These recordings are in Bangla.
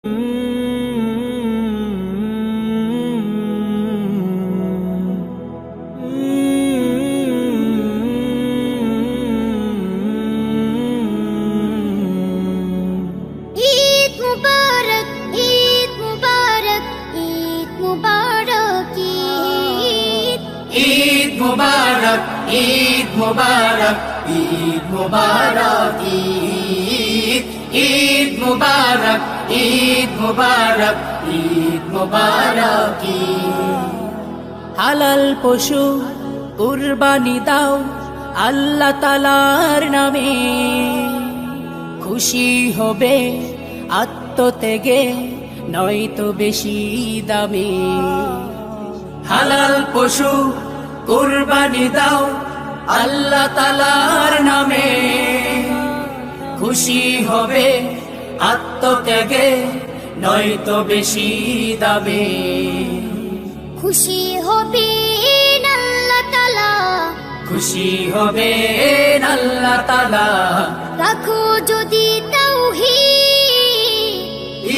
मुबारक ईद मुबारक ईद मुबारक ईद मुबारक ईद मुबारक ईद मुबारक হালাল পশু কুরবানি দাও আল্লাহ তাআলার নামে খুশি হবে আত্মত্যাগে নয়তো বেশি দামে হালাল পশু কুরবানি দাও আল্লাহ তাআলার নামে খুশি হবে আত্মত্যাগে নয়তো বেশি দামে খুশি হবে আল্লাহ তাআলা খুশি হবে আল্লাহ তাআলা রাখো যদি তাওহীদ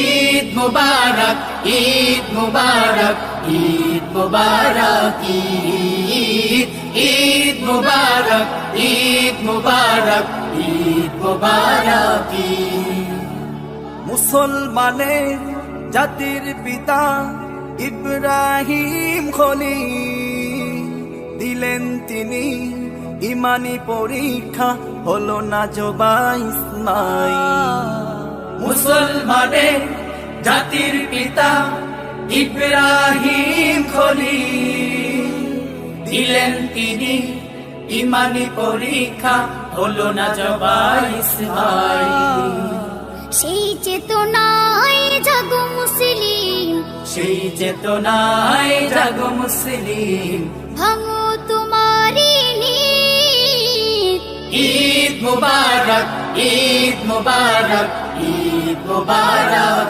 ঈদ মুবারক ঈদ মুবারক ঈদ মুবারক ঈদ মুবারক ঈদ মুবারক ঈদ মুবারক মুসলমানের জাতির পিতা ইব্রাহিম খলিল দিলেন তিনি ইমানি পরীক্ষা হলো না জবা ইসমাইল মুসলমানের জাতির পিতা ইব্রাহিম খলিল দিলেন তিনি ইমানি পরীক্ষা হলো না জবা ইসমাইল সেই চেতনায় জাগো মুসলিম সেই চেতনায় জাগো মুসলিম ভাঙো তোমারি নীত ঈদ মুবারক ঈদ মুবারক ঈদ মুবারক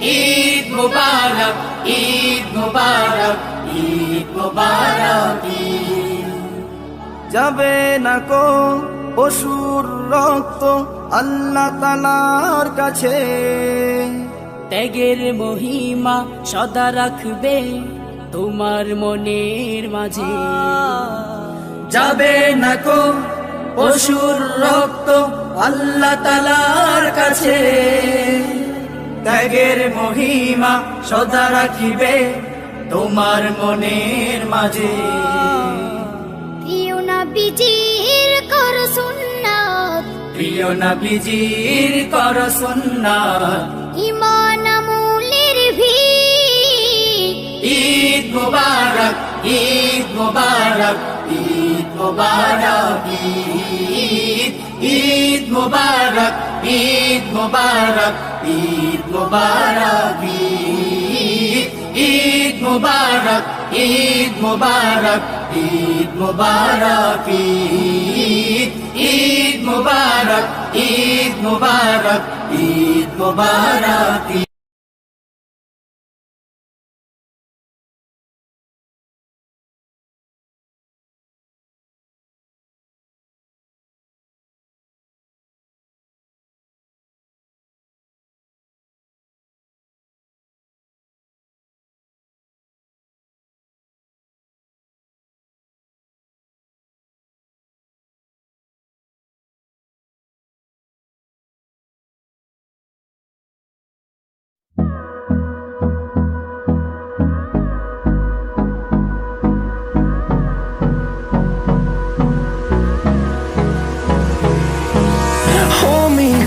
ঈদ মুবারক ঈদ মুবারক ঈদ মুবারক যাবে না কো পশুর রক্ত আল্লাহ তাআলার কাছে ত্যাগের মহিমা সদা রাখবে তোমার মনের মাঝে যাবে না কো পশুর রক্ত আল্লাহ তাআলার কাছে ত্যাগের মহিমা সদা রাখিবে তোমার মনের মাঝে প্রিয় নবীজির কর সুন্নাত প্রিয় নবীজির কর সুন্নাত ঈমান আমলের ভিত ঈদ মুবারক ঈদ মুবারক ঈদ মুবারক ঈদ মুবারক ঈদ মুবারক ঈদ মুবারক ঈদ মুবারক ঈদ মুবারক ঈদ মুবারক ঈদ মুবারক ঈদ মুবারক ঈদ মুবারক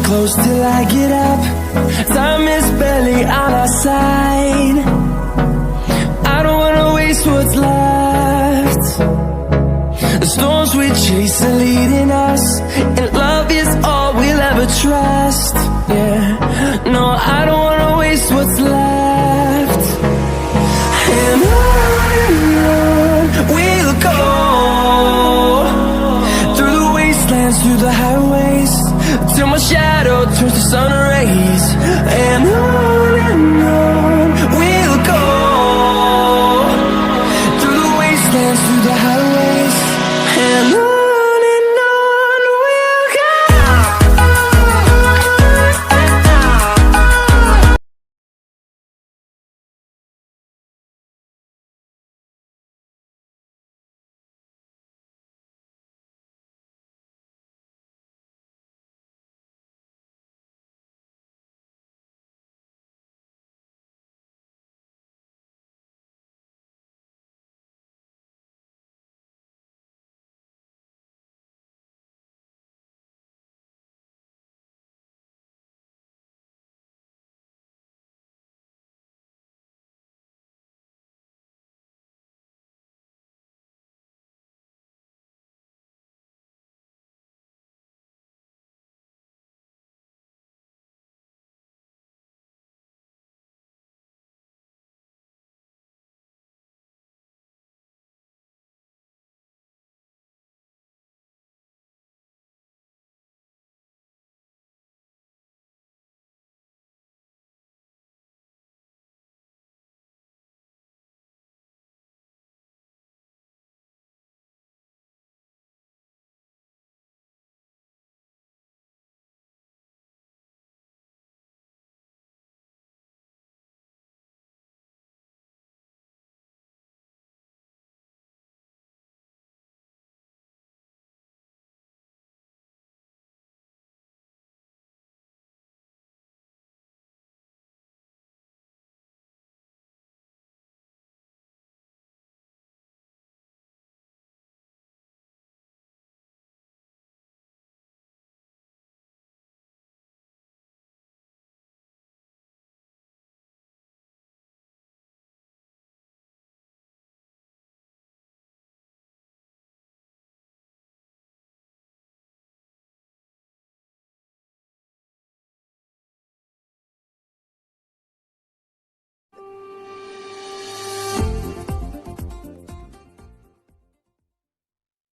Close till I get up. Time is barely on our side. I don't wanna waste what's left. The storms we chase are leading us, and love is all we'll ever trust. Yeah, no, I don't wanna waste what's left. And on we'll go, through the wastelands, through the highways, till my shadow turns to sun rays. And